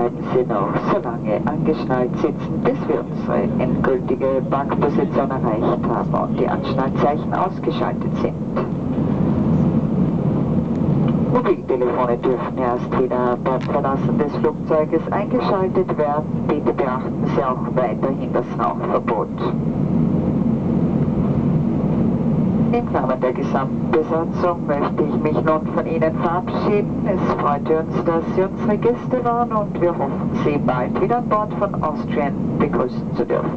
bleiben Sie noch so lange angeschnallt sitzen, bis wir unsere endgültige Parkposition erreicht haben und die Anschnallzeichen ausgeschaltet sind. Mobiltelefone dürfen erst wieder beim Verlassen des Flugzeuges eingeschaltet werden. Bitte beachten Sie auch weiterhin das Rauchverbot. Im Namen der gesamten Besatzung möchte ich mich nun von Ihnen verabschieden. Es freut uns, dass Sie unsere Gäste waren und wir hoffen, Sie bald wieder an Bord von Austrian begrüßen zu dürfen.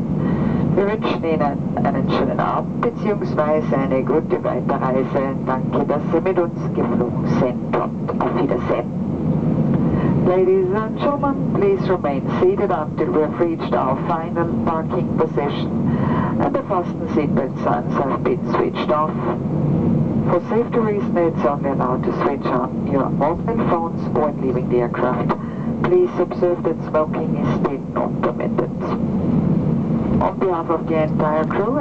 Wir wünschen Ihnen einen schönen Abend bzw. eine gute Weiterreise. Danke, dass Sie mit uns geflogen sind und auf Wiedersehen. Ladies and gentlemen, please remain seated until we have reached our final parking position and the fasten seatbelt signs have been switched off. For safety reasons, it's only allowed to switch on your mobile phones when leaving the aircraft. Please observe that smoking is still not permitted. On behalf of the entire crew,